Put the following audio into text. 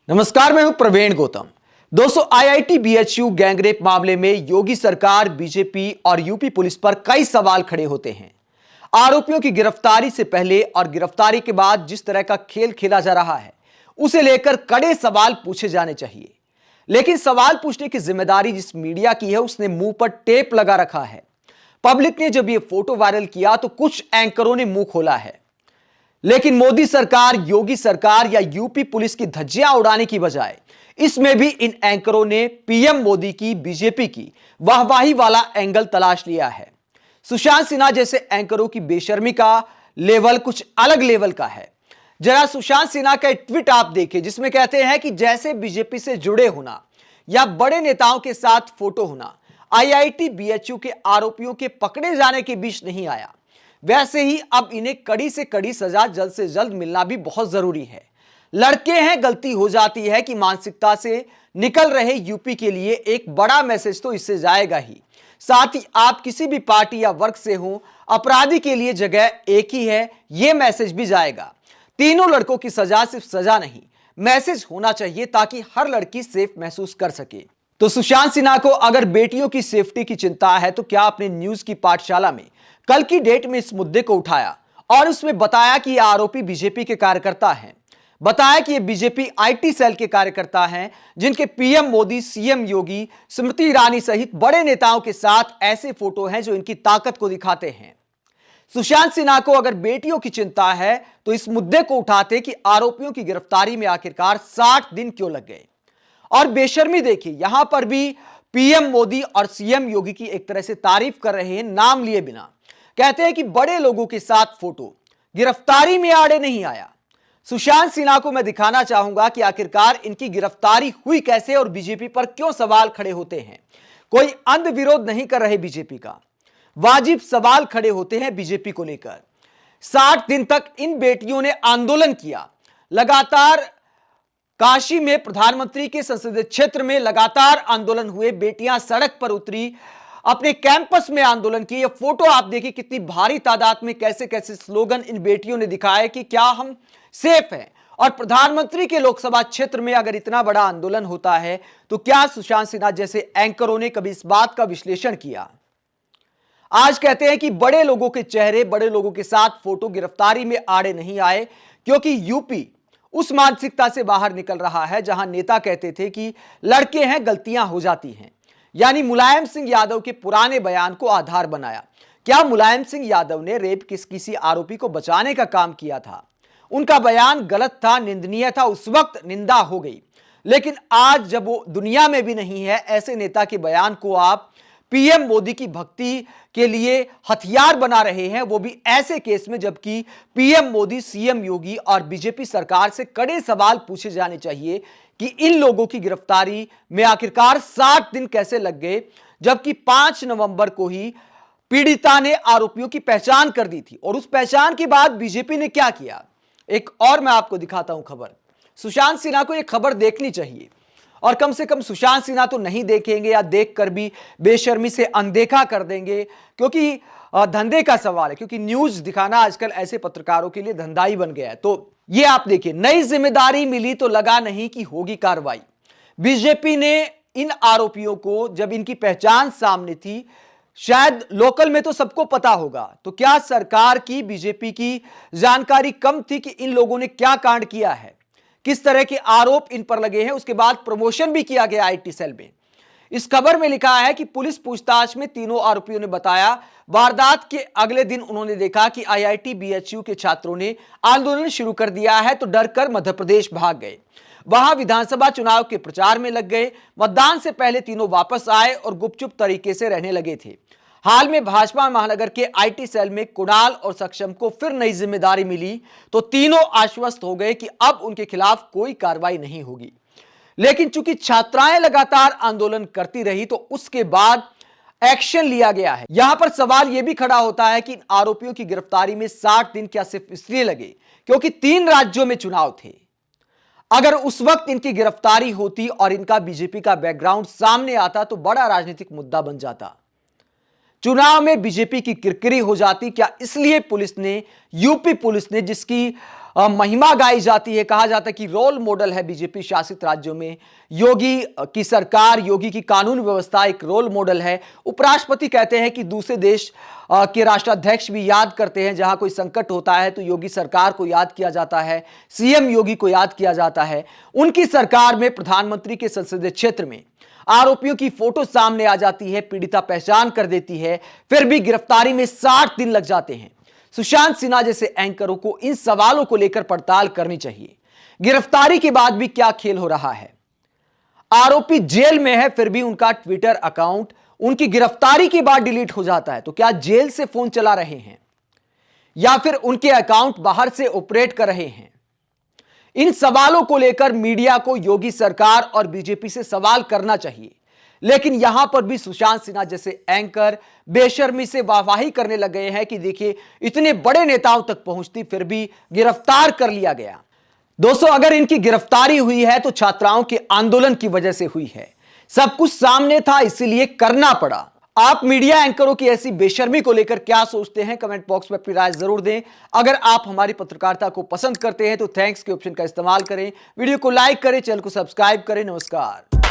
नमस्कार, मैं हूं प्रवीण गौतम। दोस्तों, आईआईटी बीएचयू गैंगरेप मामले में योगी सरकार, बीजेपी और यूपी पुलिस पर कई सवाल खड़े होते हैं। आरोपियों की गिरफ्तारी से पहले और गिरफ्तारी के बाद जिस तरह का खेल खेला जा रहा है, उसे लेकर कड़े सवाल पूछे जाने चाहिए। लेकिन सवाल पूछने की जिम्मेदारी जिस मीडिया की है, उसने मुंह पर टेप लगा रखा है। पब्लिक ने जब यह फोटो वायरल किया तो कुछ एंकरों ने मुंह खोला है, लेकिन मोदी सरकार, योगी सरकार या यूपी पुलिस की धज्जियां उड़ाने की बजाय इसमें भी इन एंकरों ने पीएम मोदी की, बीजेपी की वाहवाही वाला एंगल तलाश लिया है। सुशांत सिन्हा जैसे एंकरों की बेशर्मी का लेवल कुछ अलग लेवल का है। जरा सुशांत सिन्हा का एक ट्वीट आप देखिए, जिसमें कहते हैं कि जैसे बीजेपी से जुड़े होना या बड़े नेताओं के साथ फोटो होना आईआईटी बीएचयू के आरोपियों के पकड़े जाने के बीच नहीं आया, वैसे ही अब इन्हें कड़ी से कड़ी सजा जल्द से जल्द मिलना भी बहुत जरूरी है। लड़के हैं, गलती हो जाती है कि मानसिकता से निकल रहे यूपी के लिए एक बड़ा मैसेज तो इससे जाएगा ही। साथ ही आप किसी भी पार्टी या वर्ग से हो, अपराधी के लिए जगह एक ही है, यह मैसेज भी जाएगा। तीनों लड़कों की सजा सिर्फ सजा नहीं, मैसेज होना चाहिए ताकि हर लड़की सेफ महसूस कर सके। तो सुशांत सिन्हा को अगर बेटियों की सेफ्टी की चिंता है तो क्या अपने न्यूज की पाठशाला में कल की डेट में इस मुद्दे को उठाया और उसमें बताया कि ये आरोपी बीजेपी के कार्यकर्ता हैं। बताया कि ये बीजेपी आईटी सेल के कार्यकर्ता हैं, जिनके पीएम मोदी, सीएम योगी, स्मृति ईरानी सहित बड़े नेताओं के साथ ऐसे फोटो हैं जो इनकी ताकत को दिखाते हैं। सुशांत सिन्हा को अगर बेटियों की चिंता है तो इस मुद्दे को उठाते कि आरोपियों की गिरफ्तारी में आखिरकार 60 दिन क्यों लग गए। और बेशर्मी देखिए, यहां पर भी पीएम मोदी और सीएम योगी की एक तरह से तारीफ कर रहे हैं नाम लिए बिना। कहते हैं कि बड़े लोगों के साथ फोटो गिरफ्तारी में आड़े नहीं आया। सुशांत सिन्हा को मैं दिखाना चाहूंगा कि आखिरकार इनकी गिरफ्तारी हुई कैसे और बीजेपी पर क्यों सवाल खड़े होते हैं। कोई अंध विरोध नहीं कर रहे बीजेपी का, वाजिब सवाल खड़े होते हैं बीजेपी को लेकर। 60 दिन तक इन बेटियों ने आंदोलन किया। लगातार काशी में प्रधानमंत्री के संसदीय क्षेत्र में लगातार आंदोलन हुए, बेटियां सड़क पर उतरी, अपने कैंपस में आंदोलन किए। ये फोटो आप देखिए, कितनी भारी तादाद में कैसे कैसे स्लोगन इन बेटियों ने दिखाए कि क्या हम सेफ हैं। और प्रधानमंत्री के लोकसभा क्षेत्र में अगर इतना बड़ा आंदोलन होता है तो क्या सुशांत सिन्हा जैसे एंकरों ने कभी इस बात का विश्लेषण किया? आज कहते हैं कि बड़े लोगों के चेहरे, बड़े लोगों के साथ फोटो गिरफ्तारी में आड़े नहीं आए, क्योंकि यूपी उस मानसिकता से बाहर निकल रहा है जहां नेता कहते थे कि लड़के हैं, गलतियां हो जाती हैं। यानी मुलायम सिंह यादव के पुराने बयान को आधार बनाया। क्या मुलायम सिंह यादव ने रेप किसी आरोपी को बचाने का काम किया था? उनका बयान गलत था, निंदनीय था, उस वक्त निंदा हो गई। लेकिन आज जब वो दुनिया में भी नहीं है, ऐसे नेता के बयान को आप पीएम मोदी की भक्ति के लिए हथियार बना रहे हैं, वो भी ऐसे केस में जबकि पीएम मोदी, सीएम योगी और बीजेपी सरकार से कड़े सवाल पूछे जाने चाहिए कि इन लोगों की गिरफ्तारी में आखिरकार 60 दिन कैसे लग गए, जबकि 5 नवंबर को ही पीड़िता ने आरोपियों की पहचान कर दी थी। और उस पहचान के बाद बीजेपी ने क्या किया, एक और मैं आपको दिखाता हूं खबर। सुशांत सिन्हा को यह खबर देखनी चाहिए, और कम से कम सुशांत सिन्हा तो नहीं देखेंगे या देखकर भी बेशर्मी से अनदेखा कर देंगे, क्योंकि धंधे का सवाल है, क्योंकि न्यूज दिखाना आजकल ऐसे पत्रकारों के लिए धंधा ही बन गया है। तो ये आप देखिए, नई जिम्मेदारी मिली तो लगा नहीं कि होगी कार्रवाई। बीजेपी ने इन आरोपियों को, जब इनकी पहचान सामने थी, शायद लोकल में तो सबको पता होगा, तो क्या सरकार की, बीजेपी की जानकारी कम थी कि इन लोगों ने क्या कांड किया है, किस तरह के आरोप इन पर लगे हैं? उसके बाद प्रमोशन भी किया गया आईटी सेल में। इस खबर में लिखा है कि पुलिस पूछताछ में तीनों आरोपियों ने बताया, वारदात के अगले दिन उन्होंने देखा कि आईआईटी बीएचयू के छात्रों ने आंदोलन शुरू कर दिया है, तो डरकर मध्य प्रदेश भाग गए। वहां विधानसभा चुनाव के प्रचार में लग गए। मतदान से पहले तीनों वापस आए और गुपचुप तरीके से रहने लगे थे। हाल में भाजपा महानगर के आईटी सेल में कुणाल और सक्षम को फिर नई जिम्मेदारी मिली, तो तीनों आश्वस्त हो गए कि अब उनके खिलाफ कोई कार्रवाई नहीं होगी। लेकिन चूंकि छात्राएं लगातार आंदोलन करती रही, तो उसके बाद एक्शन लिया गया है। यहां पर सवाल यह भी खड़ा होता है कि इन आरोपियों की गिरफ्तारी में 60 दिन क्या सिर्फ इसलिए लगे क्योंकि 3 राज्यों में चुनाव थे? अगर उस वक्त इनकी गिरफ्तारी होती और इनका बीजेपी का बैकग्राउंड सामने आता तो बड़ा राजनीतिक मुद्दा बन जाता, चुनाव में बीजेपी की किरकिरी हो जाती। क्या इसलिए पुलिस ने, यूपी पुलिस ने, जिसकी महिमा गाई जाती है। कहा जाता है कि रोल मॉडल है बीजेपी शासित राज्यों में। योगी की सरकार, योगी की कानून व्यवस्था एक रोल मॉडल है। उपराष्ट्रपति कहते हैं कि दूसरे देश के राष्ट्राध्यक्ष भी याद करते हैं, जहां कोई संकट होता है तो योगी सरकार को याद किया जाता है, सीएम योगी को याद किया जाता है। उनकी सरकार में प्रधानमंत्री के संसदीय क्षेत्र में आरोपियों की फोटो सामने आ जाती है, पीड़िता पहचान कर देती है, फिर भी गिरफ्तारी में 60 दिन लग जाते हैं। सुशांत सिन्हा जैसे एंकरों को इन सवालों को लेकर पड़ताल करनी चाहिए। गिरफ्तारी के बाद भी क्या खेल हो रहा है? आरोपी जेल में है, फिर भी उनका ट्विटर अकाउंट उनकी गिरफ्तारी के बाद डिलीट हो जाता है। तो क्या जेल से फोन चला रहे हैं या फिर उनके अकाउंट बाहर से ऑपरेट कर रहे हैं? इन सवालों को लेकर मीडिया को योगी सरकार और बीजेपी से सवाल करना चाहिए। लेकिन यहां पर भी सुशांत सिन्हा जैसे एंकर बेशर्मी से वाहवाही करने लग गए हैं कि देखिए, इतने बड़े नेताओं तक पहुंचती फिर भी गिरफ्तार कर लिया गया। दोस्तों, अगर इनकी गिरफ्तारी हुई है तो छात्राओं के आंदोलन की वजह से हुई है। सब कुछ सामने था, इसीलिए करना पड़ा। आप मीडिया एंकरों की ऐसी बेशर्मी को लेकर क्या सोचते हैं? कमेंट बॉक्स में अपनी राय जरूर दें। अगर आप हमारी पत्रकारिता को पसंद करते हैं तो थैंक्स के ऑप्शन का इस्तेमाल करें, वीडियो को लाइक करें, चैनल को सब्सक्राइब करें। नमस्कार।